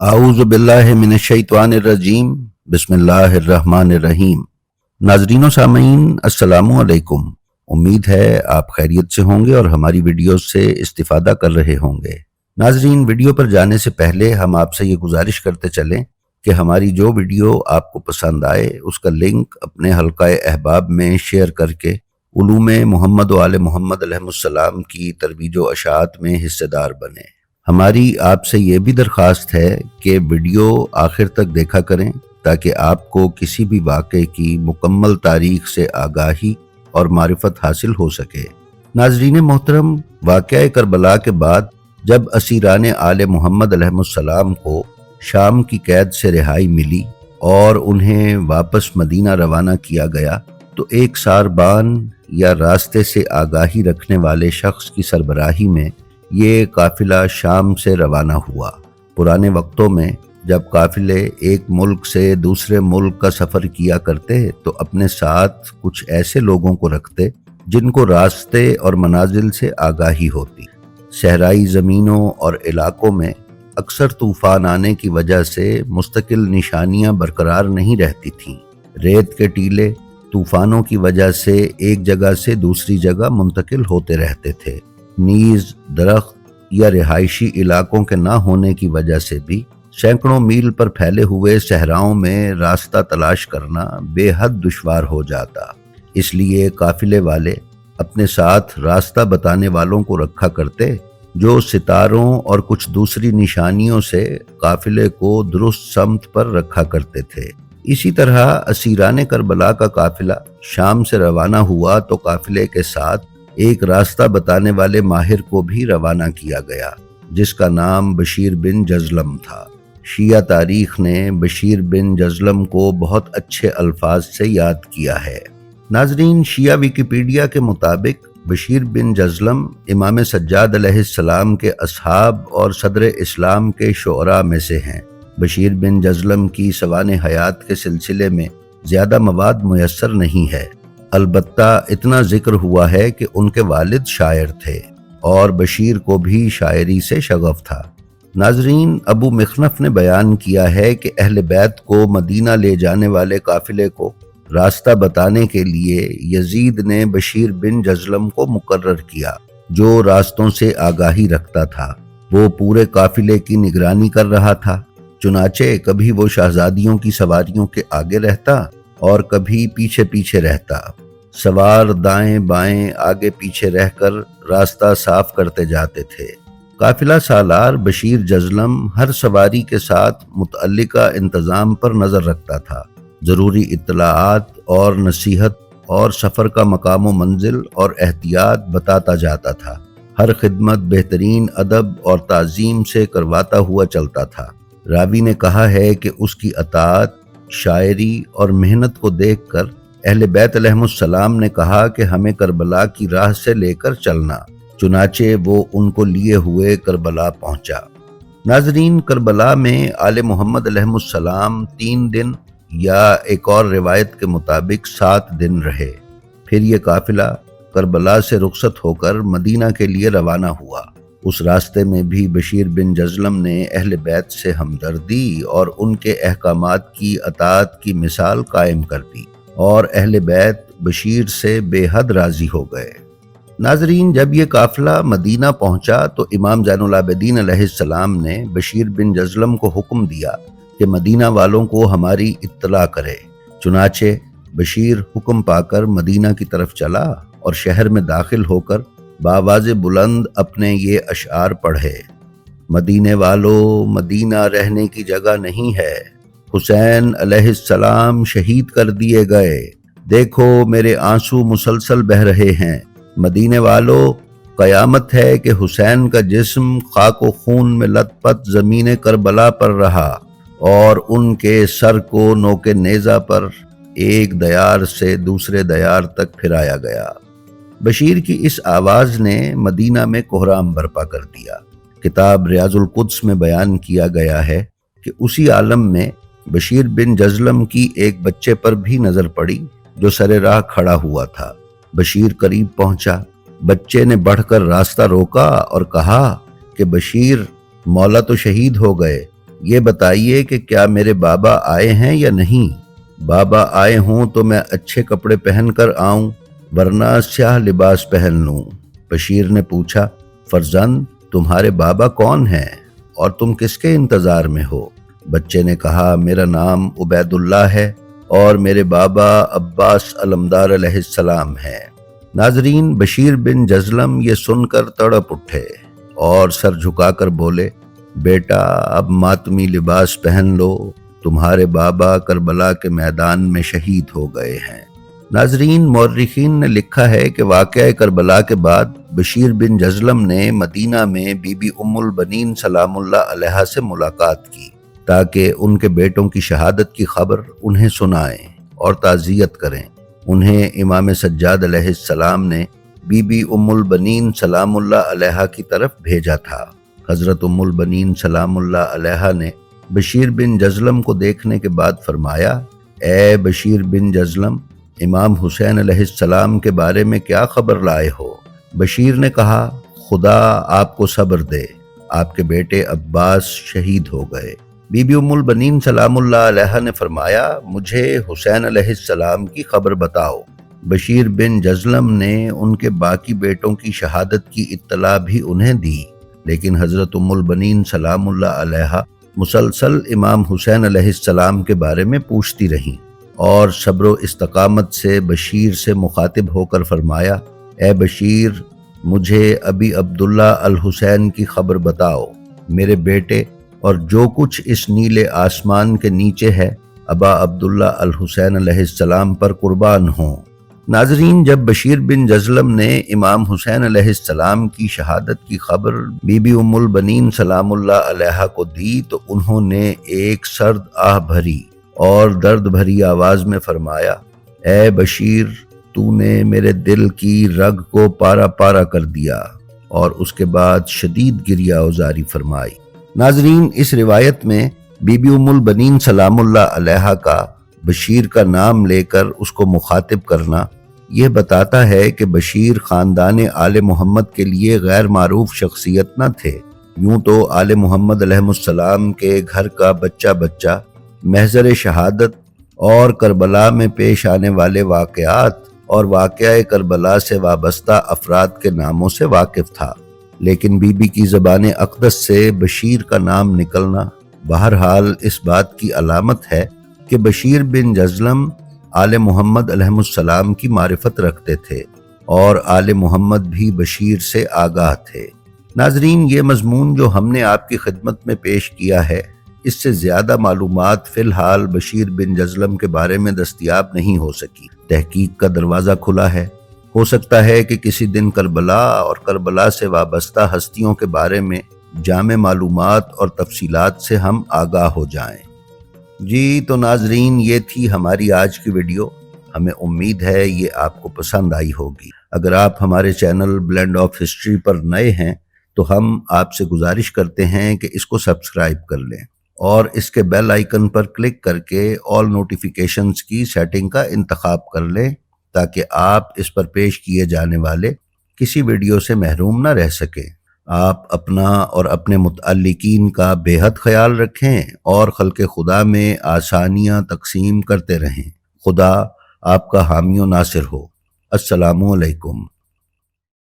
اعوذ باللہ من الشیطان الرجیم بسم اللہ الرحمن الرحیم۔ ناظرین و سامعین السلام علیکم۔ امید ہے آپ خیریت سے ہوں گے اور ہماری ویڈیوز سے استفادہ کر رہے ہوں گے۔ ناظرین، ویڈیو پر جانے سے پہلے ہم آپ سے یہ گزارش کرتے چلیں کہ ہماری جو ویڈیو آپ کو پسند آئے اس کا لنک اپنے حلقہ احباب میں شیئر کر کے علوم محمد و آل محمد علیہ السلام کی ترویج و اشاعت میں حصہ دار بنیں۔ ہماری آپ سے یہ بھی درخواست ہے کہ ویڈیو آخر تک دیکھا کریں تاکہ آپ کو کسی بھی واقعے کی مکمل تاریخ سے آگاہی اور معرفت حاصل ہو سکے۔ ناظرین محترم، واقعہ کربلا کے بعد جب اسیران آل محمد علیہ السلام کو شام کی قید سے رہائی ملی اور انہیں واپس مدینہ روانہ کیا گیا تو ایک ساربان یا راستے سے آگاہی رکھنے والے شخص کی سربراہی میں یہ قافلہ شام سے روانہ ہوا۔ پرانے وقتوں میں جب قافلے ایک ملک سے دوسرے ملک کا سفر کیا کرتے تو اپنے ساتھ کچھ ایسے لوگوں کو رکھتے جن کو راستے اور منازل سے آگاہی ہوتی۔ صحرائی زمینوں اور علاقوں میں اکثر طوفان آنے کی وجہ سے مستقل نشانیاں برقرار نہیں رہتی تھیں۔ ریت کے ٹیلے طوفانوں کی وجہ سے ایک جگہ سے دوسری جگہ منتقل ہوتے رہتے تھے۔ نیز درخت یا رہائشی علاقوں کے نہ ہونے کی وجہ سے بھی سینکڑوں میل پر پھیلے ہوئے صحراؤں میں راستہ تلاش کرنا بے حد دشوار ہو جاتا۔ اس لیے قافلے والے اپنے ساتھ راستہ بتانے والوں کو رکھا کرتے جو ستاروں اور کچھ دوسری نشانیوں سے قافلے کو درست سمت پر رکھا کرتے تھے۔ اسی طرح اسیران کربلا کا قافلہ شام سے روانہ ہوا تو قافلے کے ساتھ ایک راستہ بتانے والے ماہر کو بھی روانہ کیا گیا جس کا نام بشیر بن جزلم تھا۔ شیعہ تاریخ نے بشیر بن جزلم کو بہت اچھے الفاظ سے یاد کیا ہے۔ ناظرین، شیعہ ویکیپیڈیا کے مطابق بشیر بن جزلم امام سجاد علیہ السلام کے اصحاب اور صدر اسلام کے شعراء میں سے ہیں۔ بشیر بن جزلم کی سوانح حیات کے سلسلے میں زیادہ مواد میسر نہیں ہے، البتہ اتنا ذکر ہوا ہے کہ ان کے والد شاعر تھے اور بشیر کو بھی شاعری سے شغف تھا۔ ناظرین، ابو مخنف نے بیان کیا ہے کہ اہل بیت کو مدینہ لے جانے والے قافلے کو راستہ بتانے کے لیے یزید نے بشیر بن جزلم کو مقرر کیا جو راستوں سے آگاہی رکھتا تھا۔ وہ پورے قافلے کی نگرانی کر رہا تھا، چنانچہ کبھی وہ شہزادیوں کی سواریوں کے آگے رہتا اور کبھی پیچھے پیچھے رہتا۔ سوار دائیں بائیں آگے پیچھے رہ کر راستہ صاف کرتے جاتے تھے۔ قافلہ سالار بشیر جزلم ہر سواری کے ساتھ متعلقہ انتظام پر نظر رکھتا تھا، ضروری اطلاعات اور نصیحت اور سفر کا مقام و منزل اور احتیاط بتاتا جاتا تھا۔ ہر خدمت بہترین ادب اور تعظیم سے کرواتا ہوا چلتا تھا۔ راوی نے کہا ہے کہ اس کی اطاعت، شاعری اور محنت کو دیکھ کر اہل بیت علیہ السلام نے کہا کہ ہمیں کربلا کی راہ سے لے کر چلنا، چنانچہ وہ ان کو لیے ہوئے کربلا پہنچا۔ ناظرین، کربلا میں آل محمد علیہ السلام 3 دن یا ایک اور روایت کے مطابق 7 دن رہے۔ پھر یہ قافلہ کربلا سے رخصت ہو کر مدینہ کے لیے روانہ ہوا۔ اس راستے میں بھی بشیر بن جزلم نے اہل بیت سے ہمدردی اور ان کے احکامات کی اطاعت کی مثال قائم کر دی اور اہل بیت بشیر سے بے حد راضی ہو گئے۔ ناظرین، جب یہ قافلہ مدینہ پہنچا تو امام زین العابدین علیہ السلام نے بشیر بن جزلم کو حکم دیا کہ مدینہ والوں کو ہماری اطلاع کرے۔ چنانچہ بشیر حکم پا کر مدینہ کی طرف چلا اور شہر میں داخل ہو کر بآواز بلند اپنے یہ اشعار پڑھے۔ مدینے والو، مدینہ رہنے کی جگہ نہیں ہے، حسین علیہ السلام شہید کر دیے گئے، دیکھو میرے آنسو مسلسل بہہ رہے ہیں۔ مدینے والو، قیامت ہے کہ حسین کا جسم خاک و خون میں لت پت زمین کربلا پر رہا اور ان کے سر کو نوک نیزہ پر ایک دیار سے دوسرے دیار تک پھرایا گیا۔ بشیر کی اس آواز نے مدینہ میں کوہرام برپا کر دیا۔ کتاب ریاض القدس میں بیان کیا گیا ہے کہ اسی عالم میں بشیر بن جزلم کی ایک بچے پر بھی نظر پڑی جو سر راہ کھڑا ہوا تھا۔ بشیر قریب پہنچا، بچے نے بڑھ کر راستہ روکا اور کہا کہ بشیر، مولا تو شہید ہو گئے، یہ بتائیے کہ کیا میرے بابا آئے ہیں یا نہیں؟ بابا آئے ہوں تو میں اچھے کپڑے پہن کر آؤں ورنہ سیاہ لباس پہن لوں۔ بشیر نے پوچھا، فرزند تمہارے بابا کون ہیں اور تم کس کے انتظار میں ہو؟ بچے نے کہا، میرا نام عبید اللہ ہے اور میرے بابا عباس علمدار علیہ السلام ہیں۔ ناظرین، بشیر بن جزلم یہ سن کر تڑپ اٹھے اور سر جھکا کر بولے، بیٹا اب ماتمی لباس پہن لو، تمہارے بابا کربلا کے میدان میں شہید ہو گئے ہیں۔ ناظرین، مورخین نے لکھا ہے کہ واقعہ کربلا کے بعد بشیر بن جزلم نے مدینہ میں بی بی ام البنین سلام اللہ علیہا سے ملاقات کی تاکہ ان کے بیٹوں کی شہادت کی خبر انہیں سنائیں اور تعزیت کریں۔ انہیں امام سجاد علیہ السلام نے بی بی ام البنین سلام اللہ علیہا کی طرف بھیجا تھا۔ حضرت ام البنین سلام اللہ علیہا نے بشیر بن جزلم کو دیکھنے کے بعد فرمایا، اے بشیر بن جزلم، امام حسین علیہ السلام کے بارے میں کیا خبر لائے ہو؟ بشیر نے کہا، خدا آپ کو صبر دے، آپ کے بیٹے عباس شہید ہو گئے۔ بی بی ام البنین سلام اللہ علیہا نے فرمایا، مجھے حسین علیہ السلام کی خبر بتاؤ۔ بشیر بن جزلم نے ان کے باقی بیٹوں کی شہادت کی اطلاع بھی انہیں دی، لیکن حضرت ام البنین سلام اللہ علیہا مسلسل امام حسین علیہ السلام کے بارے میں پوچھتی رہیں اور صبر و استقامت سے بشیر سے مخاطب ہو کر فرمایا، اے بشیر، مجھے ابی عبداللہ الحسین کی خبر بتاؤ، میرے بیٹے اور جو کچھ اس نیلے آسمان کے نیچے ہے ابا عبداللہ الحسین علیہ السلام پر قربان ہوں۔ ناظرین، جب بشیر بن جزلم نے امام حسین علیہ السلام کی شہادت کی خبر بی بی ام البنین سلام اللہ علیہا کو دی تو انہوں نے ایک سرد آہ بھری اور درد بھری آواز میں فرمایا، اے بشیر، تو نے میرے دل کی رگ کو پارا پارا کر دیا، اور اس کے بعد شدید گریہ ازاری فرمائی۔ ناظرین، اس روایت میں بی بی ام البنین سلام اللہ علیہا کا بشیر کا نام لے کر اس کو مخاطب کرنا یہ بتاتا ہے کہ بشیر خاندان آل محمد کے لیے غیر معروف شخصیت نہ تھے۔ یوں تو آل محمد علیہ السلام کے گھر کا بچہ بچہ محضر شہادت اور کربلا میں پیش آنے والے واقعات اور واقعہ کربلا سے وابستہ افراد کے ناموں سے واقف تھا، لیکن بی بی کی زبان اقدس سے بشیر کا نام نکلنا بہرحال اس بات کی علامت ہے کہ بشیر بن جزلم آل محمد علیہ السلام کی معرفت رکھتے تھے اور آل محمد بھی بشیر سے آگاہ تھے۔ ناظرین، یہ مضمون جو ہم نے آپ کی خدمت میں پیش کیا ہے، اس سے زیادہ معلومات فی الحال بشیر بن جزلم کے بارے میں دستیاب نہیں ہو سکی۔ تحقیق کا دروازہ کھلا ہے، ہو سکتا ہے کہ کسی دن کربلا اور کربلا سے وابستہ ہستیوں کے بارے میں جامع معلومات اور تفصیلات سے ہم آگاہ ہو جائیں۔ جی تو ناظرین، یہ تھی ہماری آج کی ویڈیو۔ ہمیں امید ہے یہ آپ کو پسند آئی ہوگی۔ اگر آپ ہمارے چینل بلینڈ آف ہسٹری پر نئے ہیں تو ہم آپ سے گزارش کرتے ہیں کہ اس کو سبسکرائب کر لیں اور اس کے بیل آئیکن پر کلک کر کے آل نوٹیفیکیشنز کی سیٹنگ کا انتخاب کر لیں تاکہ آپ اس پر پیش کیے جانے والے کسی ویڈیو سے محروم نہ رہ سکیں۔ آپ اپنا اور اپنے متعلقین کا بے حد خیال رکھیں اور خلق خدا میں آسانیاں تقسیم کرتے رہیں۔ خدا آپ کا حامی و ناصر ہو۔ السلام علیکم۔